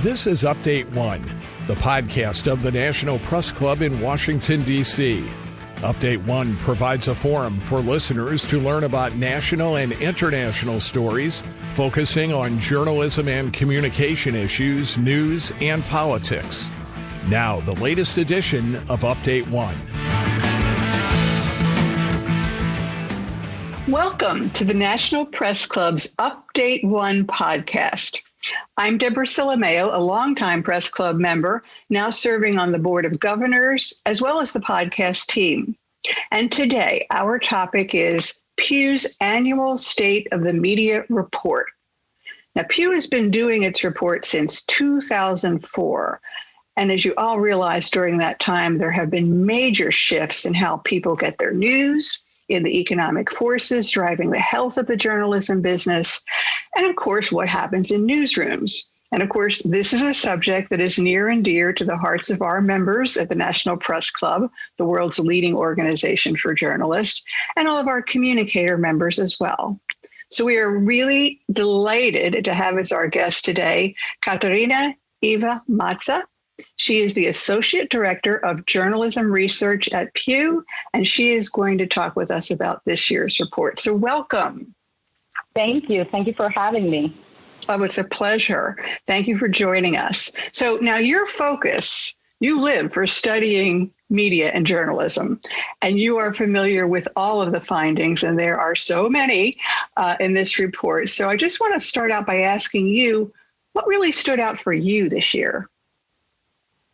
This is Update One, the podcast of the National Press Club in Washington, D.C. Update One provides a forum for listeners to learn about national and international stories, focusing on journalism and communication issues, news, and politics. Now, the latest edition of Update One. Welcome to the National Press Club's Update One podcast. I'm Debra Silimeo, a longtime Press Club member, now serving on the Board of Governors, as well as the podcast team. And today, our topic is Pew's annual State of the Media Report. Now, Pew has been doing its report since 2004. And as you all realize, during that time, there have been major shifts in how people get their news, in the economic forces driving the health of the journalism business, and of course, what happens in newsrooms. And of course, this is a subject that is near and dear to the hearts of our members at the National Press Club, the world's leading organization for journalists, and all of our communicator members as well. So we are really delighted to have as our guest today, Katerina Eva Matsa. She is the Associate Director of Journalism Research at Pew, and she is going to talk with us about this year's report. So welcome. Thank you. Thank you for having me. Oh, it's a pleasure. Thank you for joining us. So now your focus, you live for studying media and journalism, and you are familiar with all of the findings, and there are so many in this report. So I just want to start out by asking you, what really stood out for you this year?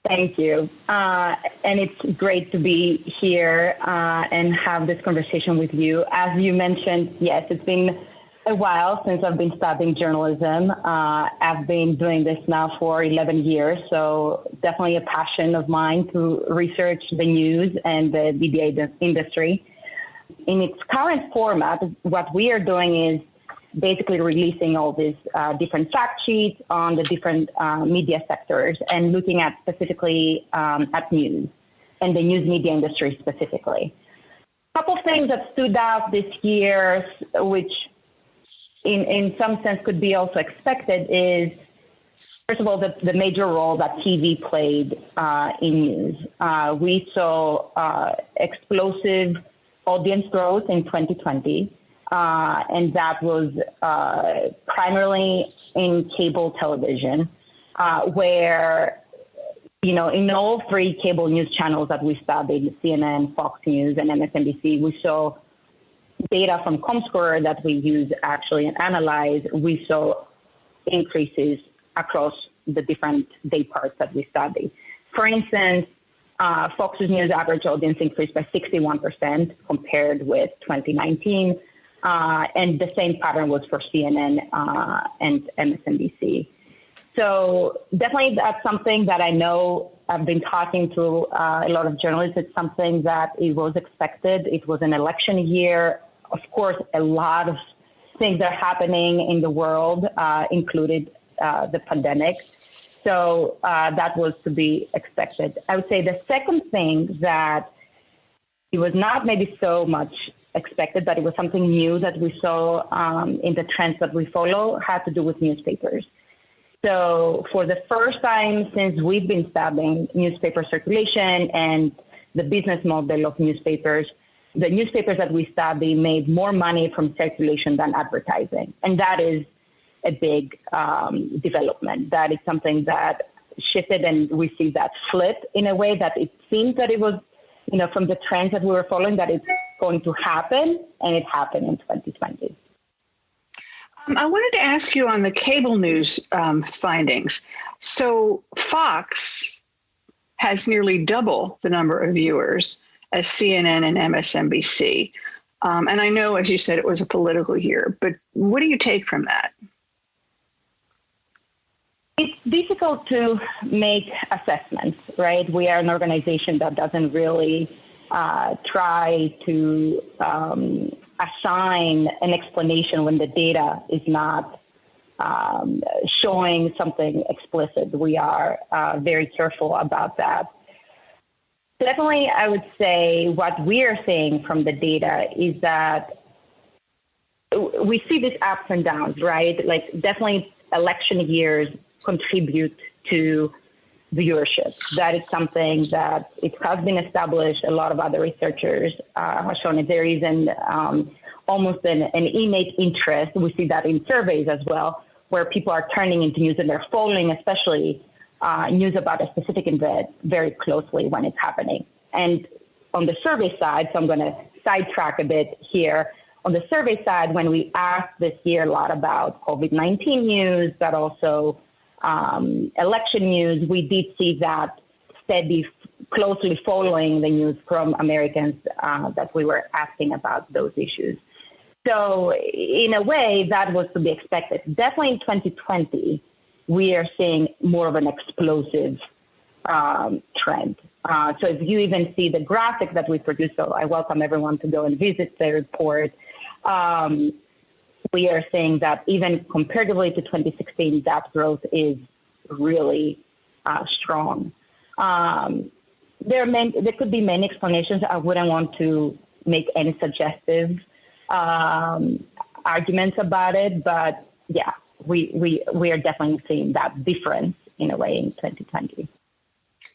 Thank you. And it's great to be here and have this conversation with you. As you mentioned, yes, it's been a while since I've been studying journalism. I've been doing this now for 11 years, so definitely a passion of mine to research the news and the media industry. In its current format, what we are doing is basically releasing all these different fact sheets on the different media sectors and looking at specifically at news and the news media industry specifically. A couple of things that stood out this year, which in some sense could be also expected, is, first of all, the major role that TV played in news. We saw explosive audience growth in 2020. And that was primarily in cable television, where, in all three cable news channels that we studied, CNN, Fox News, and MSNBC, we saw data from Comscore that we use actually and analyze. We saw increases across the different day parts that we studied. For instance, Fox News average audience increased by 61% compared with 2019. And the same pattern was for CNN and MSNBC. So definitely that's something that I know I've been talking to a lot of journalists. It's something that it was expected. It was an election year. Of course, a lot of things are happening in the world, included the pandemic. So that was to be expected. I would say the second thing that it was not maybe so much expected, but it was something new that we saw in the trends that we follow, had to do with newspapers. So for the first time since we've been studying newspaper circulation and the business model of newspapers, the newspapers that we study made more money from circulation than advertising. And that is a big development. That is something that shifted, and we see that flip in a way that it seems that it was, from the trends that we were following, that it's going to happen, and it happened in 2020. I wanted to ask you on the cable news findings. So Fox has nearly double the number of viewers as CNN and MSNBC. And I know, as you said, it was a political year, but what do you take from that? It's difficult to make assessments, right? We are an organization that doesn't really try to assign an explanation when the data is not showing something explicit. We are very careful about that. Definitely, I would say what we are seeing from the data is that we see these ups and downs, right? Like definitely election years contribute to viewership. That is something that it has been established. A lot of other researchers have shown it. There is almost an innate interest. We see that in surveys as well, where people are turning into news and they're following, especially news about a specific event very closely when it's happening. And on the survey side, so I'm going to sidetrack a bit here. On the survey side, when we asked this year a lot about COVID-19 news, but also election news, we did see that steady, closely following the news from Americans that we were asking about those issues. So in a way, that was to be expected. Definitely in 2020, we are seeing more of an explosive trend. So if you even see the graphic that we produced, so I welcome everyone to go and visit the report. We are seeing that even comparatively to 2016, that growth is really strong. There could be many explanations. I wouldn't want to make any suggestive arguments about it, but yeah, we are definitely seeing that difference in a way in 2020.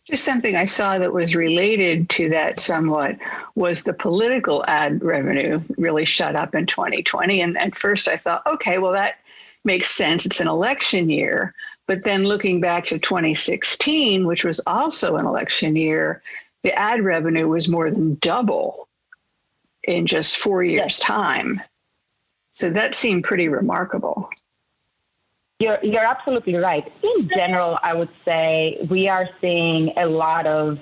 Just something I saw that was related to that somewhat was the political ad revenue really shot up in 2020. And at first I thought, okay, well, that makes sense. It's an election year. But then looking back to 2016, which was also an election year, the ad revenue was more than double in just 4 years' time. So that seemed pretty remarkable. You're absolutely right. In general, I would say we are seeing a lot of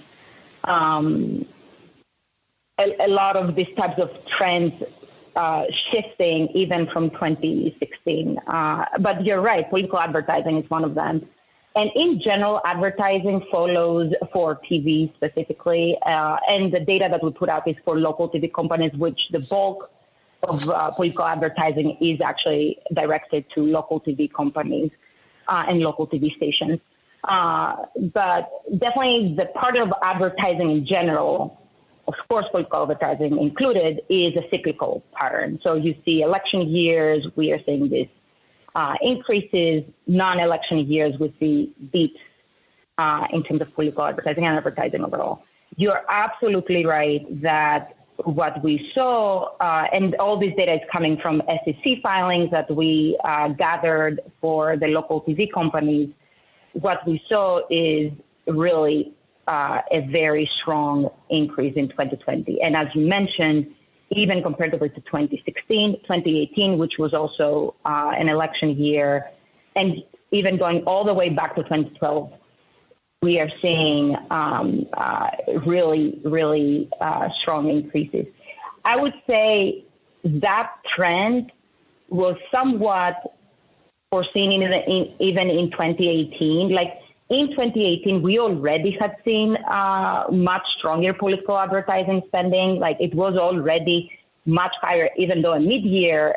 these types of trends shifting even from 2016. But you're right, political advertising is one of them. And in general, advertising follows for TV specifically. And the data that we put out is for local TV companies, which the bulk of political advertising is actually directed to local TV companies and local TV stations. But definitely the part of advertising in general, of course, political advertising included, is a cyclical pattern. So you see election years, we are seeing this increases. Non-election years, we see dips in terms of political advertising and advertising overall. You're absolutely right that what we saw, and all this data is coming from SEC filings that we gathered for the local TV companies. What we saw is really a very strong increase in 2020. And as you mentioned, even comparatively to 2016, 2018, which was also an election year, and even going all the way back to 2012, we are seeing really strong increases. I would say that trend was somewhat foreseen even in 2018. Like in 2018, we already had seen much stronger political advertising spending. Like it was already much higher, even though a mid-year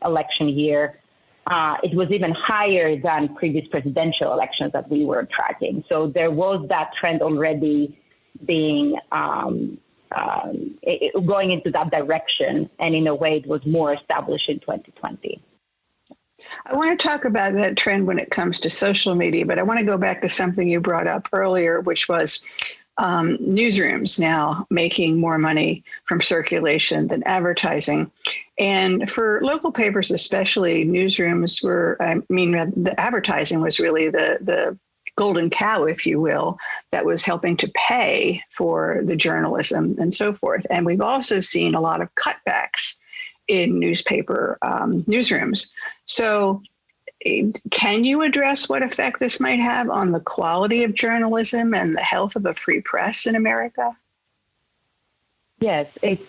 election year. It was even higher than previous presidential elections that we were tracking. So there was that trend already being going into that direction. And in a way, it was more established in 2020. I want to talk about that trend when it comes to social media, but I want to go back to something you brought up earlier, which was newsrooms now making more money from circulation than advertising. And for local papers, especially, newsrooms the advertising was really the golden cow, if you will, that was helping to pay for the journalism and so forth. And we've also seen a lot of cutbacks in newspaper newsrooms. So can you address what effect this might have on the quality of journalism and the health of a free press in America? Yes, it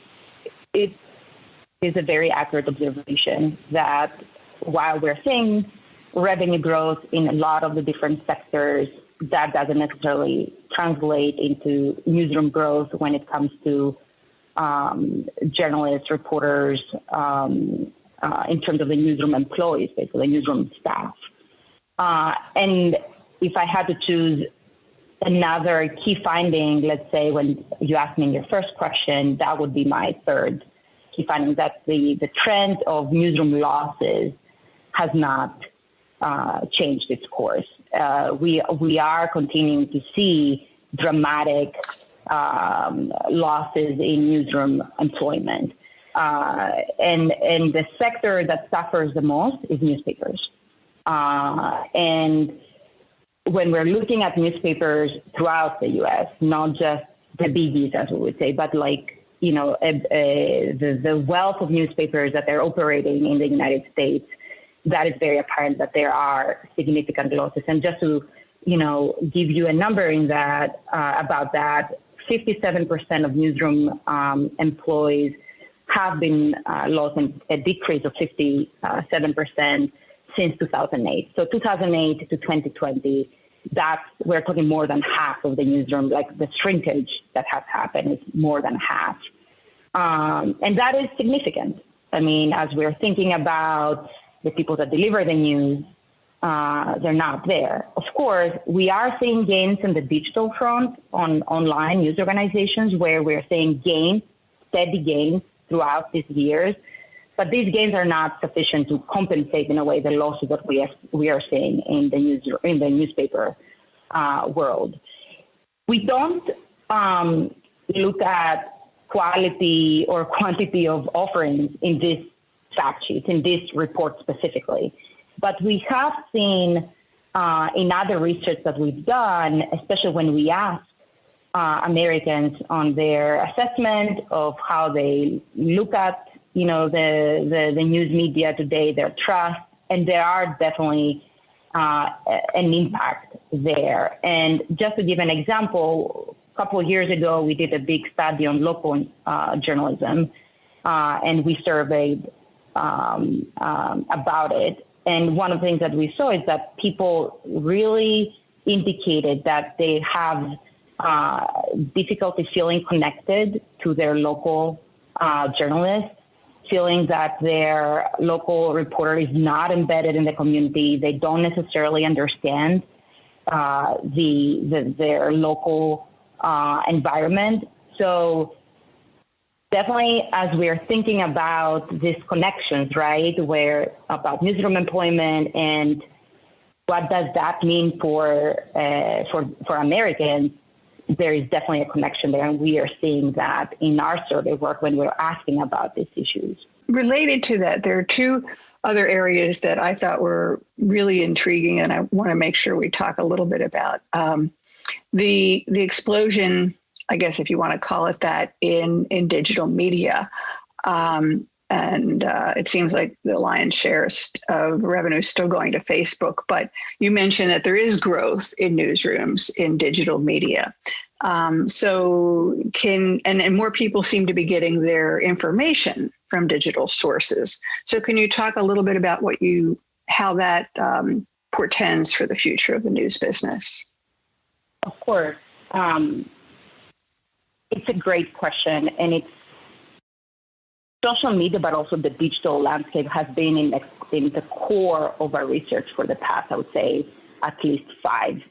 is a very accurate observation that while we're seeing revenue growth in a lot of the different sectors, that doesn't necessarily translate into newsroom growth when it comes to journalists, reporters, in terms of the newsroom employees, basically newsroom staff. And if I had to choose another key finding, let's say when you asked me in your first question, that would be my third key finding, that the trend of newsroom losses has not changed its course. we are continuing to see dramatic losses in newsroom employment. And the sector that suffers the most is newspapers. And when we're looking at newspapers throughout the U.S., not just the biggies, as we would say, but like, the wealth of newspapers that they're operating in the United States, that is very apparent that there are significant losses. And just to, give you a number in that, about that, 57% of newsroom employees have been lost, in a decrease of 57% since 2008. So 2008 to 2020, we're talking more than half of the newsroom, like the shrinkage that has happened is more than half. And that is significant. I mean, as we're thinking about the people that deliver the news, they're not there. Of course, we are seeing gains in the digital front on online news organizations, where we're seeing steady gains throughout these years. But these gains are not sufficient to compensate, in a way, the losses that we are seeing in the newspaper world. We don't look at quality or quantity of offerings in this fact sheet, in this report specifically. But we have seen in other research that we've done, especially when we ask Americans on their assessment of how they look at the news media today, their trust, and there are definitely an impact there. And just to give an example, a couple of years ago, we did a big study on local journalism, and we surveyed about it. And one of the things that we saw is that people really indicated that they have difficulty feeling connected to their local journalists, feeling that their local reporter is not embedded in the community. They don't necessarily understand their local environment. So definitely, as we're thinking about these connections, right, about newsroom employment and what does that mean for Americans, there is definitely a connection there, and we are seeing that in our survey work when we're asking about these issues. Related to that, there are two other areas that I thought were really intriguing, and I want to make sure we talk a little bit about the explosion, I guess if you want to call it that, in digital media. And it seems like the lion's share of revenue is still going to Facebook. But you mentioned that there is growth in newsrooms in digital media. And more people seem to be getting their information from digital sources. So can you talk a little bit about how that portends for the future of the news business? Of course. It's a great question, and it's social media, but also the digital landscape has been in the core of our research for the past, I would say, at least 5-6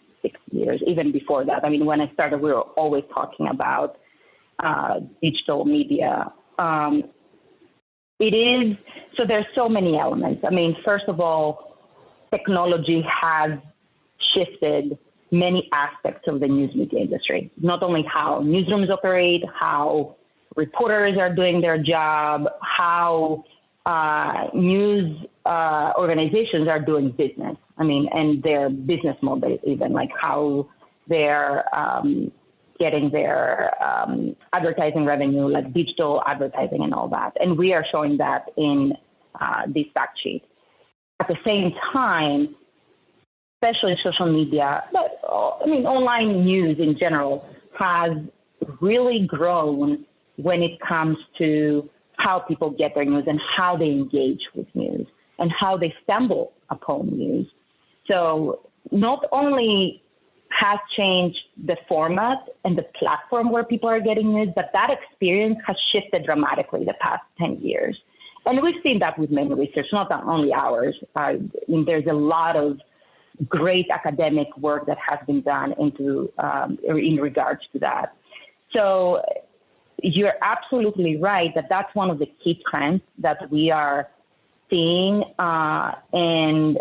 years, even before that. I mean, when I started, we were always talking about digital media. So there's so many elements. I mean, first of all, technology has shifted many aspects of the news media industry, not only how newsrooms operate, how reporters are doing their job, how news organizations are doing business. I mean, and their business model, even like how they're getting their advertising revenue, like digital advertising and all that. And we are showing that in this fact sheet. At the same time, especially social media, but I mean, online news in general has really grown when it comes to how people get their news and how they engage with news and how they stumble upon news. So not only has changed the format and the platform where people are getting news, but that experience has shifted dramatically the past 10 years. And we've seen that with many research, not only ours. I mean, there's a lot of great academic work that has been done in regards to that. So you're absolutely right that that's one of the key trends that we are seeing, and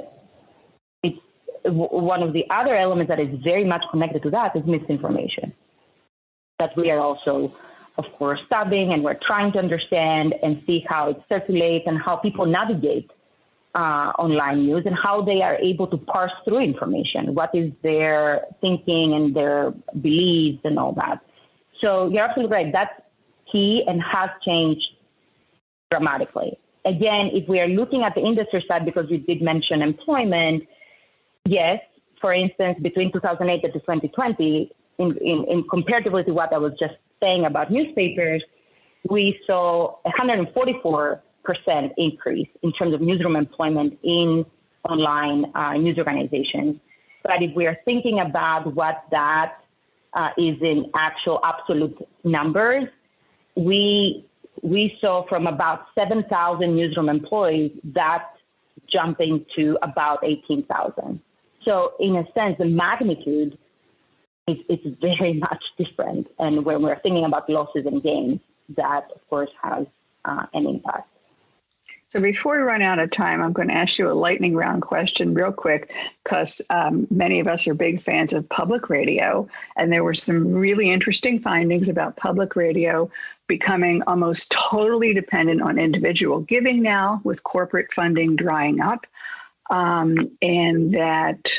it's one of the other elements that is very much connected to that is misinformation. That we are also, of course, studying, and we're trying to understand and see how it circulates and how people navigate online news and how they are able to parse through information. What is their thinking and their beliefs and all that. So you're absolutely right. That's key and has changed dramatically. Again, if we are looking at the industry side, because we did mention employment, yes, for instance, between 2008 and 2020, in comparatively to what I was just saying about newspapers, we saw 144% increase in terms of newsroom employment in online news organizations. But if we are thinking about what that is in actual absolute numbers, we saw from about 7,000 newsroom employees that jumping to about 18,000. So in a sense, the magnitude is very much different. And when we're thinking about losses and gains, that of course has an impact. So before we run out of time, I'm going to ask you a lightning round question real quick, because many of us are big fans of public radio. And there were some really interesting findings about public radio becoming almost totally dependent on individual giving now, with corporate funding drying up. And that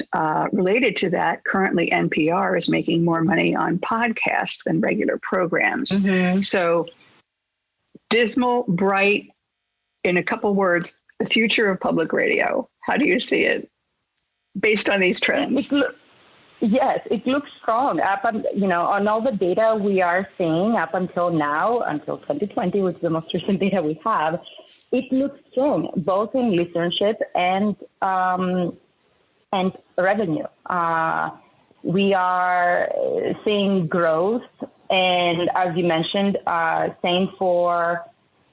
related to that, currently NPR is making more money on podcasts than regular programs. Mm-hmm. So dismal, bright, in a couple words, the future of public radio. How do you see it based on these trends? Yes, it looks strong. On all the data we are seeing up until now, until 2020, which is the most recent data we have, it looks strong, both in listenership and revenue. We are seeing growth, and as you mentioned, same for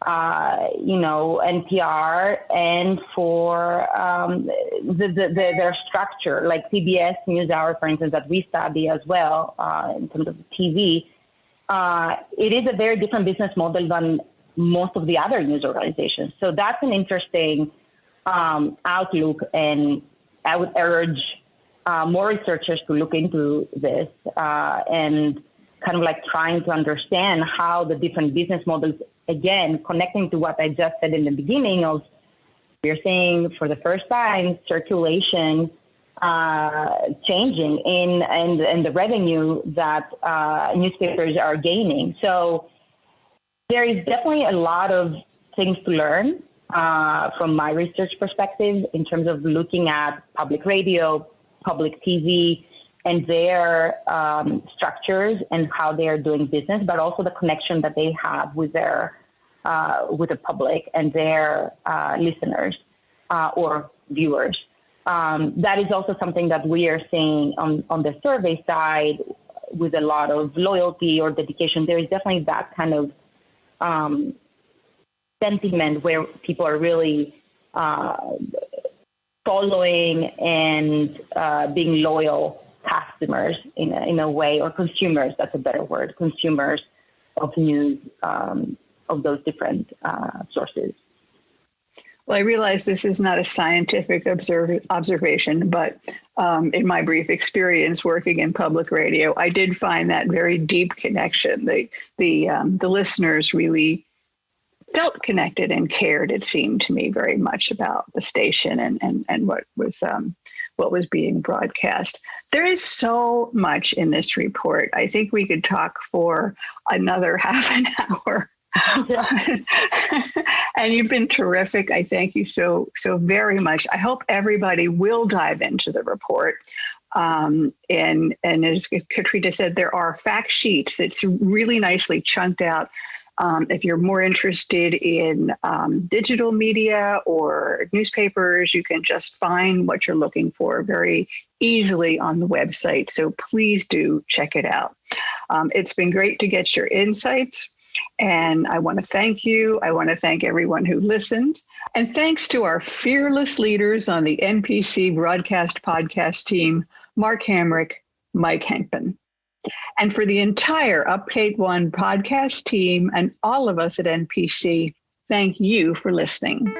NPR and for their structure, like PBS NewsHour, for instance, that we study as well in terms of TV. It is a very different business model than most of the other news organizations. So that's an interesting outlook, and I would urge more researchers to look into this and kind of like trying to understand how the different business models, again, connecting to what I just said in the beginning of, we're seeing for the first time circulation changing in the revenue that newspapers are gaining. So there is definitely a lot of things to learn from my research perspective in terms of looking at public radio, public TV, and their structures and how they are doing business, but also the connection that they have with their with the public and their listeners or viewers. That is also something that we are seeing on the survey side with a lot of loyalty or dedication. There is definitely that kind of sentiment where people are really following and being loyal customers in a way, or consumers, that's a better word, consumers of news of those different sources. Well, I realize this is not a scientific observation, but in my brief experience working in public radio, I did find that very deep connection. The listeners really felt connected and cared, it seemed to me, very much about the station and what was being broadcast. There is so much in this report. I think we could talk for another half an hour. Yeah. And you've been terrific. I thank you so very much. I hope everybody will dive into the report. And as Katerina said, there are fact sheets that's really nicely chunked out. If you're more interested in digital media or newspapers, you can just find what you're looking for very easily on the website. So please do check it out. It's been great to get your insights. And I want to thank you. I want to thank everyone who listened. And thanks to our fearless leaders on the NPC Broadcast Podcast team, Mark Hamrick, Mike Henkman. And for the entire Update One podcast team and all of us at NPC, thank you for listening.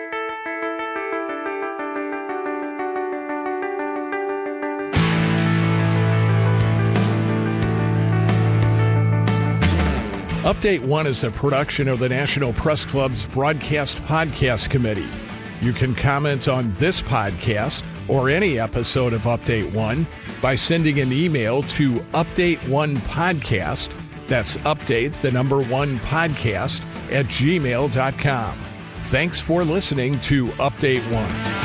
Update One is a production of the National Press Club's Broadcast Podcast Committee. You can comment on this podcast or any episode of Update One by sending an email to updateonepodcast, that's update the number one podcast @gmail.com. Thanks for listening to Update One.